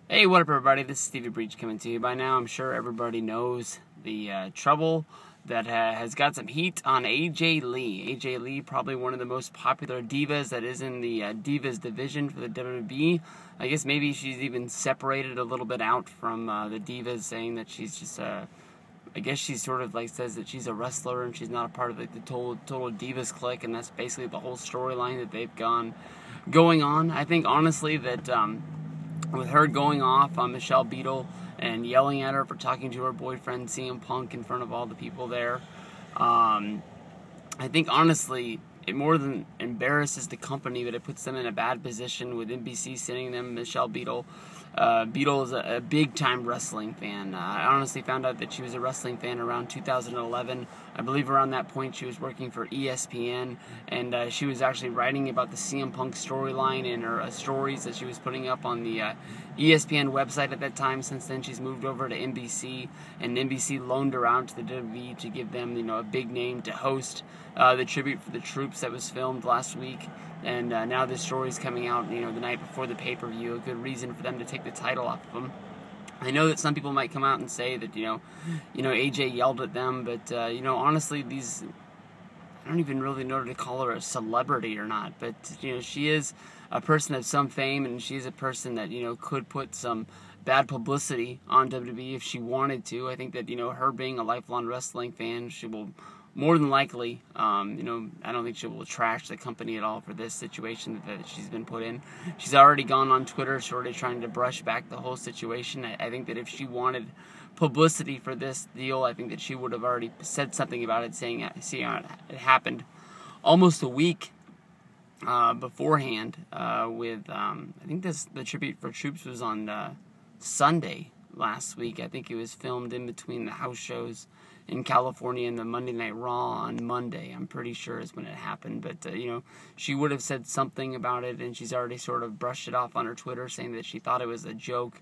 Hey, what up, everybody? This is Stevie Breach coming to you. By now, I'm sure everybody knows the trouble that has got some heat on AJ Lee. AJ Lee, probably one of the most popular divas that is in the divas division for the WWE. I guess maybe she's even separated a little bit out from the divas, saying that she's just I guess she sort of like says that she's a wrestler and she's not a part of the total divas clique, and that's basically the whole storyline that they've going on. I think honestly that with her going off on Michelle Beadle and yelling at her for talking to her boyfriend CM Punk in front of all the people there, I think honestly it more than embarrasses the company, but it puts them in a bad position with NBC sending them Michelle Beadle. Beadle is a big-time wrestling fan. I honestly found out that she was a wrestling fan around 2011. I believe around that point she was working for ESPN, and she was actually writing about the CM Punk storyline in her stories that she was putting up on the ESPN website at that time. Since then, she's moved over to NBC, and NBC loaned her out to the WWE to give them, a big name to host the Tribute for the Troops that was filmed last week. And now this story's coming out, the night before the pay-per-view. A good reason for them to take the title off of them. I know that some people might come out and say that, AJ yelled at them, but, honestly, I don't even really know to call her a celebrity or not, but, she is a person of some fame, and she's a person that, could put some bad publicity on WWE if she wanted to. I think that, her being a lifelong wrestling fan, she will more than likely, I don't think she will trash the company at all for this situation that she's been put in. She's already gone on Twitter sort of trying to brush back the whole situation. I think that if she wanted publicity for this deal, I think that she would have already said something about it, saying it happened almost a week beforehand with, I think the Tribute for Troops was on Sunday last week. I think it was filmed in between the house shows in California and the Monday Night Raw on Monday. I'm pretty sure is when it happened. But, she would have said something about it, and she's already sort of brushed it off on her Twitter, saying that she thought it was a joke.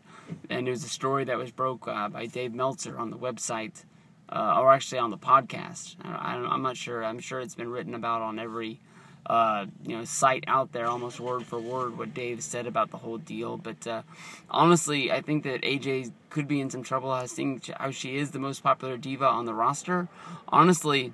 And it was a story that was broke by Dave Meltzer on the website, or actually on the podcast. I'm not sure. I'm sure it's been written about on every site out there, almost word for word, what Dave said about the whole deal. But honestly, I think that AJ could be in some trouble, seeing how she is the most popular diva on the roster. Honestly,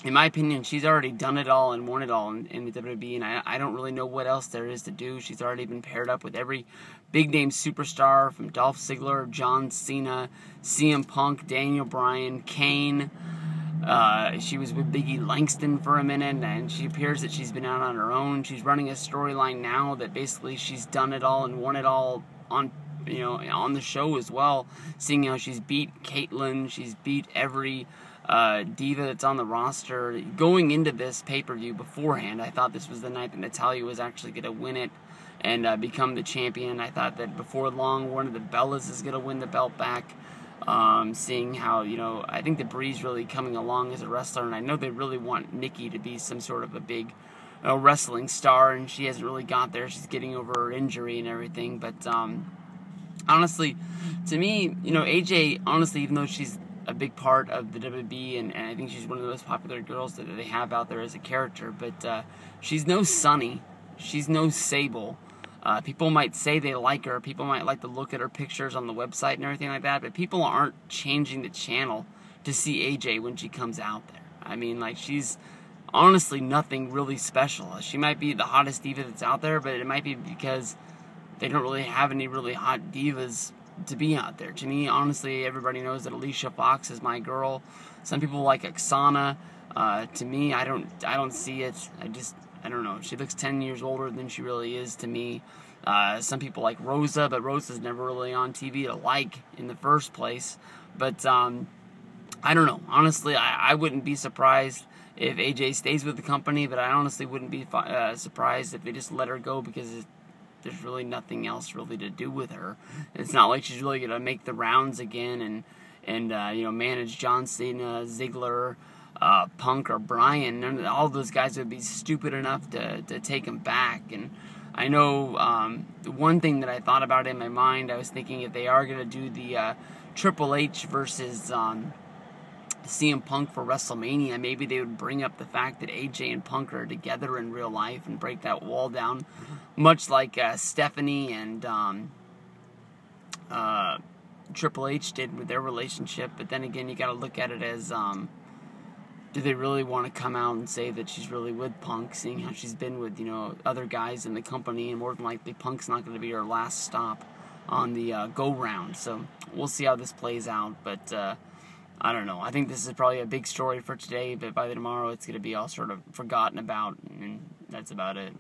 in my opinion, she's already done it all and won it all in the WWE, and I don't really know what else there is to do. She's already been paired up with every big-name superstar, from Dolph Ziggler, John Cena, CM Punk, Daniel Bryan, Kane. She was with Biggie Langston for a minute, and she appears that she's been out on her own. She's running a storyline now that basically she's done it all and won it all on the show as well, seeing how she's beat Caitlyn, she's beat every diva that's on the roster. Going into this pay-per-view beforehand, I thought this was the night that Natalya was actually going to win it and become the champion. I thought that before long, one of the Bellas is going to win the belt back. Seeing how, I think that Brie's really coming along as a wrestler, and I know they really want Nikki to be some sort of a big wrestling star, and she hasn't really got there. She's getting over her injury and everything, but honestly, to me, AJ, honestly, even though she's a big part of the WWE, and I think she's one of the most popular girls that they have out there as a character, but she's no Sunny, she's no Sable. People might say they like her, people might like to look at her pictures on the website and everything like that, but people aren't changing the channel to see AJ when she comes out there. I mean, she's honestly nothing really special. She might be the hottest diva that's out there, but it might be because they don't really have any really hot divas to be out there. To me, honestly, everybody knows that Alicia Fox is my girl. Some people like Oksana. To me, I don't see it. I don't know. She looks 10 years older than she really is to me. Some people like Rosa, but Rosa's never really on TV to like in the first place. But I don't know. Honestly, I wouldn't be surprised if AJ stays with the company, but I honestly wouldn't be surprised if they just let her go, because there's really nothing else really to do with her. It's not like she's really going to make the rounds again and manage John Cena, Ziggler, Punk, or Bryan. All those guys would be stupid enough to take him back. And I know one thing that I thought about in my mind, I was thinking if they are going to do the Triple H versus CM Punk for WrestleMania, maybe they would bring up the fact that AJ and Punk are together in real life and break that wall down, much like Stephanie and Triple H did with their relationship, but then again, you got to look at it as, do they really want to come out and say that she's really with Punk, seeing how she's been with, other guys in the company, and more than likely Punk's not going to be her last stop on the go-round. So we'll see how this plays out, but I don't know. I think this is probably a big story for today, but by tomorrow it's going to be all sort of forgotten about, and that's about it.